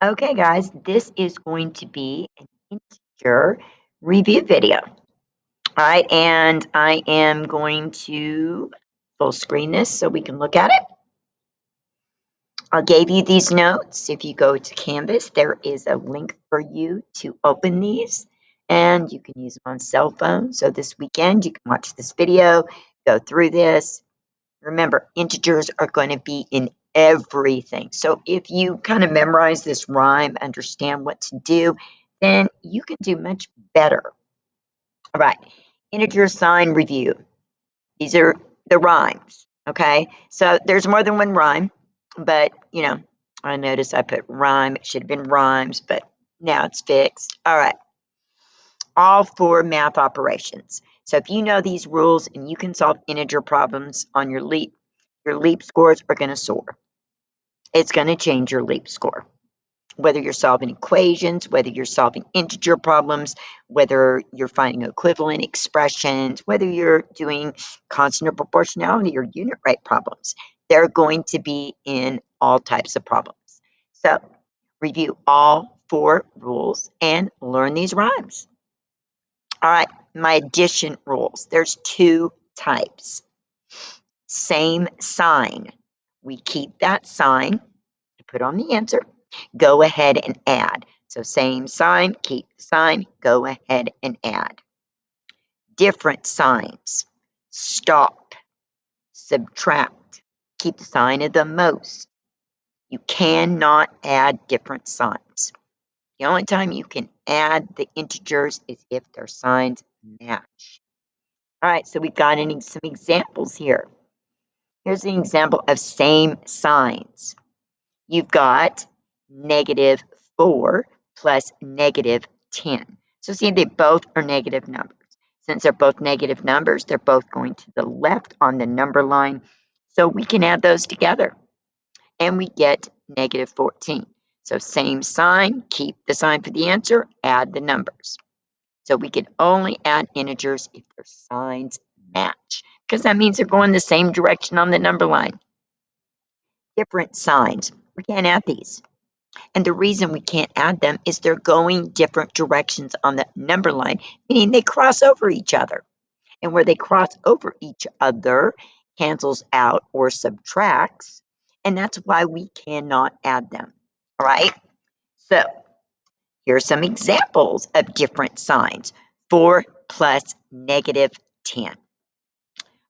Okay, guys, this is going to be an integer review video. All right, and I am going to full screen this so we can look at it. I gave you these notes. If you go to Canvas, there is a link for you to open these, and you can use them on cell phone. So this weekend, you can watch this video, go through this. Remember, integers are going to be in everything. So if you kind of memorize this rhyme, understand what to do, then you can do much better. All right, integer sign review. These are the rhymes, okay? So there's more than one rhyme, but, I noticed I put rhyme. It should have been rhymes, but now it's fixed. All right, all for math operations. So if you know these rules and you can solve integer problems on your leap scores are going to soar. It's going to change your leap score. Whether you're solving equations, whether you're solving integer problems, whether you're finding equivalent expressions, whether you're doing constant proportionality or unit rate problems, they're going to be in all types of problems. So review all 4 rules and learn these rhymes. All right, my addition rules. There's 2 types. Same sign. We keep that sign to put on the answer. Go ahead and add. So same sign, keep the sign, go ahead and add. Different signs. Stop, subtract. Keep the sign of the most. You cannot add different signs. The only time you can add the integers is if their signs match. All right, so we've got some examples here. Here's an example of same signs. You've got -4 plus -10. So see, they both are negative numbers. Since they're both negative numbers, they're both going to the left on the number line. So we can add those together and we get -14. So same sign, keep the sign for the answer, add the numbers. So we can only add integers if their signs match, because that means they're going the same direction on the number line. Different signs, we can't add these. And the reason we can't add them is they're going different directions on the number line, meaning they cross over each other. And where they cross over each other cancels out or subtracts, and that's why we cannot add them. All right? So here are some examples of different signs. 4 plus -10.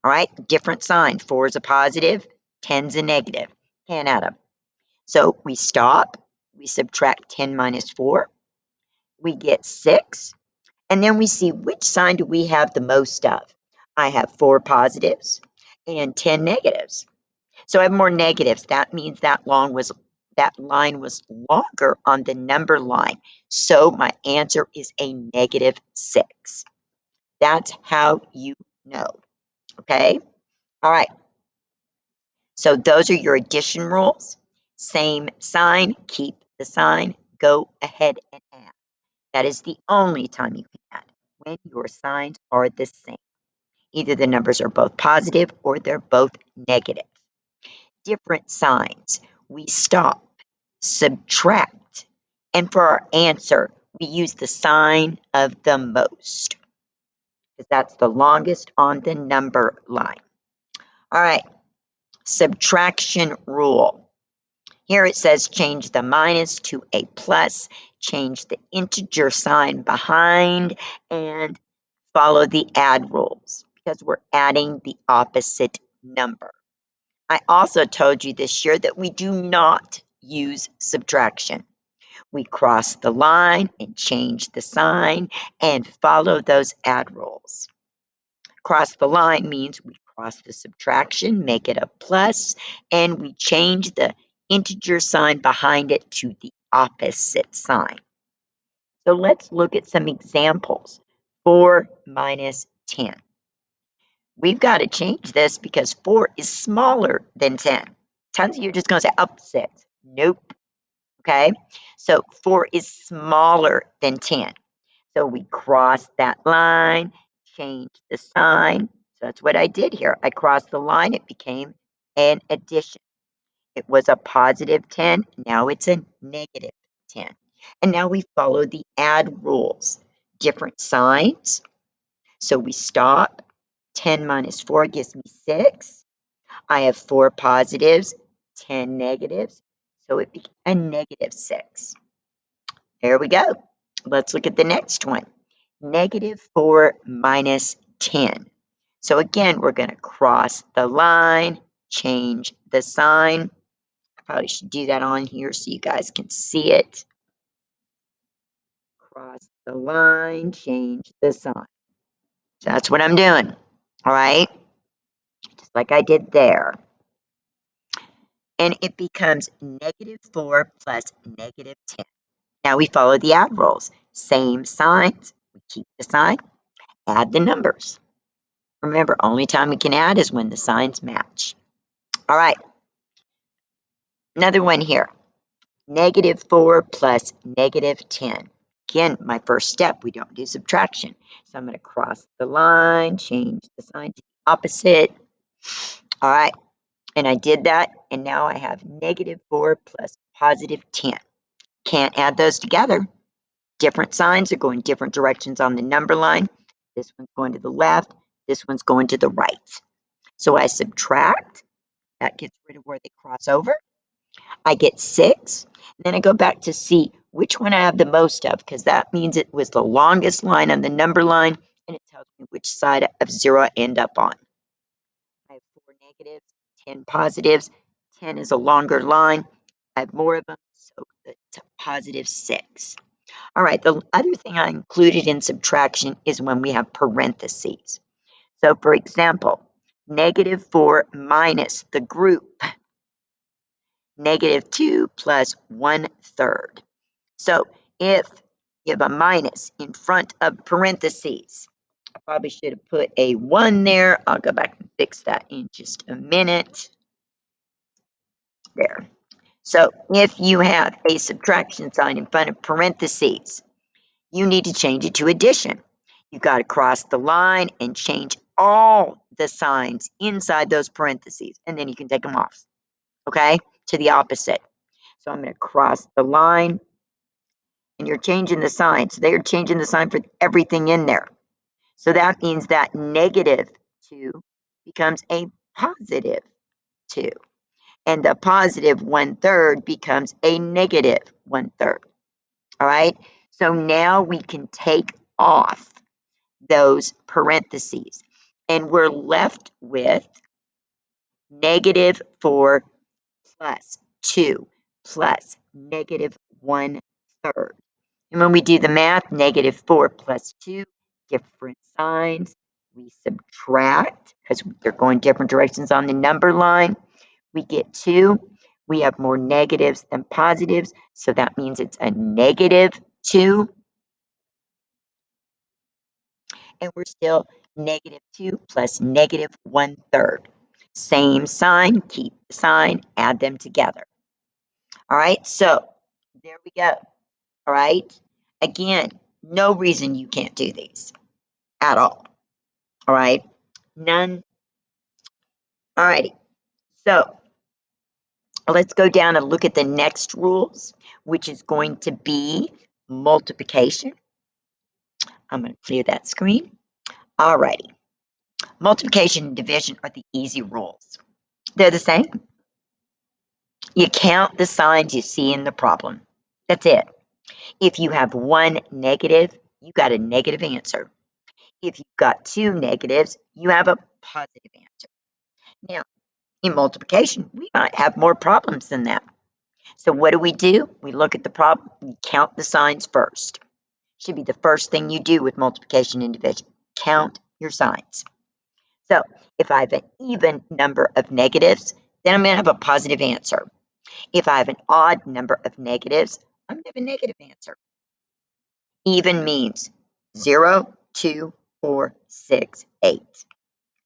All right, different sign. 4 is a positive, 10 is a negative. Can't add them. So we stop, we subtract 10 minus 4, we get 6, and then we see which sign do we have the most of. I have 4 positives and 10 negatives. So I have more negatives. That means that line was longer on the number line. So my answer is a -6. That's how you know. Okay? All right. So those are your addition rules. Same sign, keep the sign, go ahead and add. That is the only time you can add, when your signs are the same. Either the numbers are both positive or they're both negative. Different signs. We stop, subtract, and for our answer, we use the sign of the most, because that's the longest on the number line. All right, subtraction rule. Here it says change the minus to a plus, change the integer sign behind, and follow the add rules because we're adding the opposite number. I also told you this year that we do not use subtraction. We cross the line and change the sign and follow those add rules. Cross the line means we cross the subtraction, make it a plus, and we change the integer sign behind it to the opposite sign. So let's look at some examples. 4 minus 10. We've got to change this because 4 is smaller than 10. Tons of you are just going to say opposite. Nope. Okay. So 4 is smaller than 10. So we cross that line, change the sign. So that's what I did here. I crossed the line. It became an addition. It was a positive 10. Now it's a negative 10. And now we follow the add rules. Different signs. So we stop. 10 minus 4 gives me 6. I have 4 positives, 10 negatives. So it became a negative 6. There we go. Let's look at the next one. Negative 4 minus 10. So again, we're going to cross the line, change the sign. I probably should do that on here so you guys can see it. Cross the line, change the sign. So that's what I'm doing. All right. Just like I did there. And it becomes negative 4 plus negative 10. Now we follow the add rules. Same signs. We keep the sign, add the numbers. Remember, only time we can add is when the signs match. All right. Another one here. Negative 4 plus negative 10. Again, my first step, we don't do subtraction. So I'm going to cross the line, change the sign to the opposite. All right. And I did that. And now I have negative 4 plus positive 10. Can't add those together. Different signs are going different directions on the number line. This one's going to the left. This one's going to the right. So I subtract. That gets rid of where they cross over. I get 6. And then I go back to see which one I have the most of, because that means it was the longest line on the number line, and it tells me which side of 0 I end up on. I have 4 negatives, 10 positives. 10 is a longer line. I have more of them, so it's a positive 6. All right, the other thing I included in subtraction is when we have parentheses. So, for example, negative 4 minus the group, negative 2 plus 1/3. So, if you have a minus in front of parentheses, I probably should have put a 1 there. I'll go back and fix that in just a minute. There. So, if you have a subtraction sign in front of parentheses, you need to change it to addition. You've got to cross the line and change all the signs inside those parentheses, and then you can take them off, okay, to the opposite. So I'm going to cross the line, and you're changing the sign. So they're changing the sign for everything in there. So that means that negative 2 becomes a positive 2, and the positive 1/3 becomes a negative 1/3. All right, so now we can take off those parentheses. And we're left with negative 4 plus 2 plus negative 1/3. And when we do the math, negative 4 plus 2, different signs. We subtract because they're going different directions on the number line. We get 2. We have more negatives than positives, so that means it's a negative 2. And we're still negative 2 plus negative 1/3. Same sign, keep the sign, add them together. All right, so there we go. All right, again, no reason you can't do these at all. All right, none. All righty, so let's go down and look at the next rules, which is going to be multiplication. I'm going to clear that screen. All righty, multiplication and division are the easy rules. They're the same. You count the signs you see in the problem. That's it. If you have one negative, you got a negative answer. If you've got 2 negatives, you have a positive answer. Now, in multiplication, we might have more problems than that. So what do? We look at the problem, we count the signs first. Should be the first thing you do with multiplication and division. Count your signs. So if I have an even number of negatives, then I'm going to have a positive answer. If I have an odd number of negatives, I'm going to have a negative answer. Even means 0, 2, 4, 6, 8,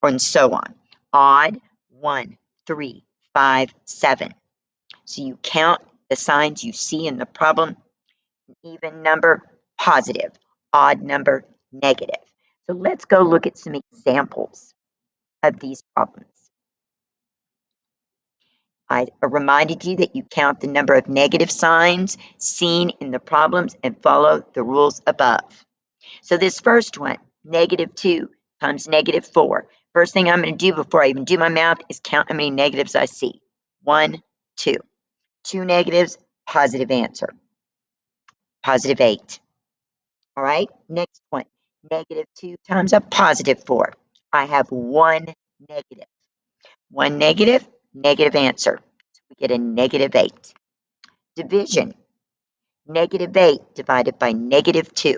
and so on. Odd, 1, 3, 5, 7. So you count the signs you see in the problem. Even number, positive. Odd number, negative. So let's go look at some examples of these problems. I reminded you that you count the number of negative signs seen in the problems and follow the rules above. So this first one, -2 times -4. First thing I'm going to do before I even do my math is count how many negatives I see. 1, 2. 2 negatives, positive answer. +8. All right, next one. -2 times a +4. I have 1 negative. 1 negative, negative answer. So we get a -8. Division. -8 divided by -2.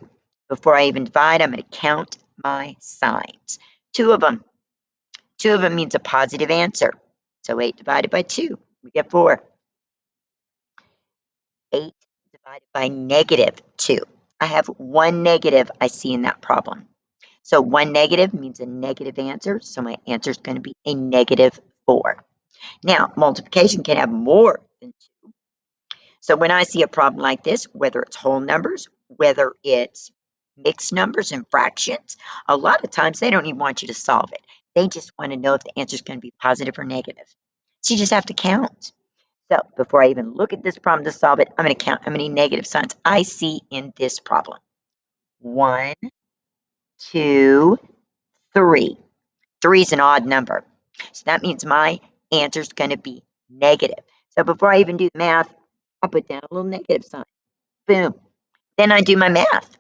Before I even divide, I'm going to count my signs. Two of them. Two of them means a positive answer. So 8 divided by 2, we get 4. 8 divided by -2. I have 1 negative I see in that problem. So 1 negative means a negative answer. So my answer is going to be a -4. Now, multiplication can have more than 2. So when I see a problem like this, whether it's whole numbers, whether it's mixed numbers and fractions, a lot of times they don't even want you to solve it. They just want to know if the answer is going to be positive or negative. So you just have to count. So before I even look at this problem to solve it, I'm going to count how many negative signs I see in this problem. 1, 2, 3. 3 is an odd number. So that means my answer is going to be negative. So before I even do the math, I put down a little negative sign. Boom. Then I do my math.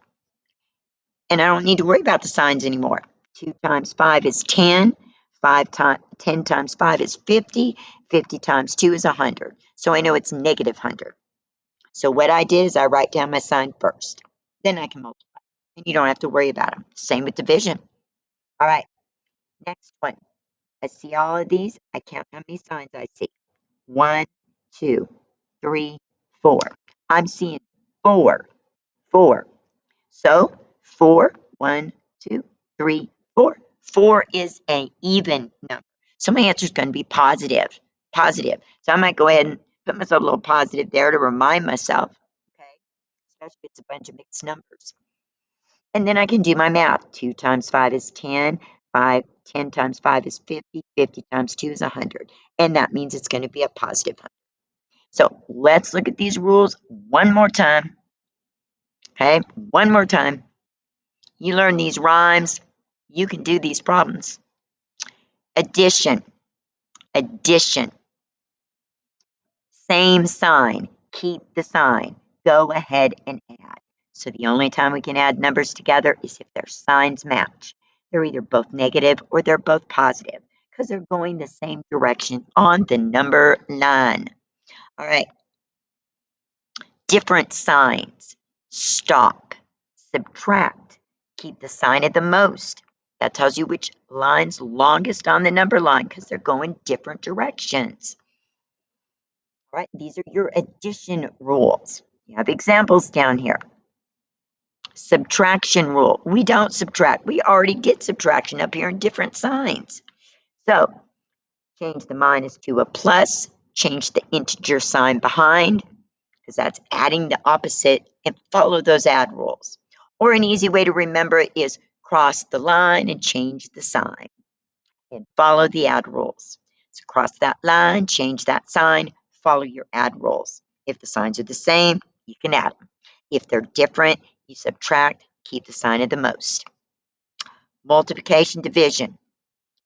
And I don't need to worry about the signs anymore. 2 times 5 is 10. 10 times 5 is 50. 50 times 2 is 100. So I know it's -100. So what I did is I write down my sign first. Then I can multiply. And you don't have to worry about them. Same with division. All right, next one. I see all of these. I count how many signs I see. 1, 2, 3, 4. I'm seeing 4. 4. So 4, 1, 2, 3, 4. 4 is an even number. So my answer is going to be positive. Positive. So I might go ahead and put myself a little positive there to remind myself. Okay. Especially if it's a bunch of mixed numbers. And then I can do my math. 2 times 5 is 10. 10 times 5 is 50. 50 times 2 is 100. And that means it's going to be a positive 100. So let's look at these rules one more time. Okay, one more time. You learn these rhymes, you can do these problems. Addition, addition. Same sign, keep the sign. Go ahead and add. So the only time we can add numbers together is if their signs match. They're either both negative or they're both positive because they're going the same direction on the number line. All right, different signs. Stop, subtract, keep the sign at the most. That tells you which line's longest on the number line because they're going different directions. All right, these are your addition rules. You have examples down here. Subtraction rule. We don't subtract. We already get subtraction up here in different signs. So change the minus to a plus, change the integer sign behind, because that's adding the opposite, and follow those add rules. Or an easy way to remember it is cross the line and change the sign and follow the add rules. So cross that line, change that sign, follow your add rules. If the signs are the same, you can add them. If they're different, you subtract, keep the sign at the most. Multiplication, division.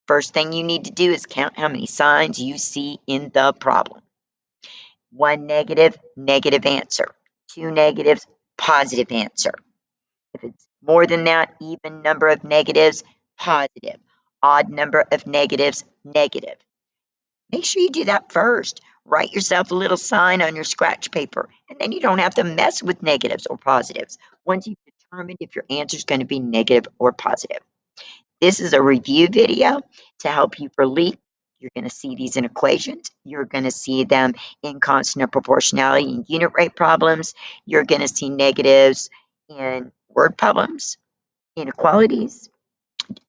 First thing you need to do is count how many signs you see in the problem. 1 negative, negative answer. 2 negatives, positive answer. If it's more than that, even number of negatives, positive. Odd number of negatives, negative. Make sure you do that first. Write yourself a little sign on your scratch paper, and then you don't have to mess with negatives or positives once you've determined if your answer is going to be negative or positive. This is a review video to help you for LEAP. You're going to see these in equations. You're going to see them in constant proportionality and unit rate problems. You're going to see negatives in word problems, inequalities,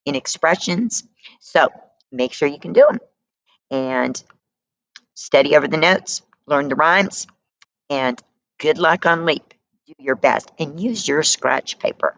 in expressions. So make sure you can do them and study over the notes, learn the rhymes, and good luck on LEAP. Do your best and use your scratch paper.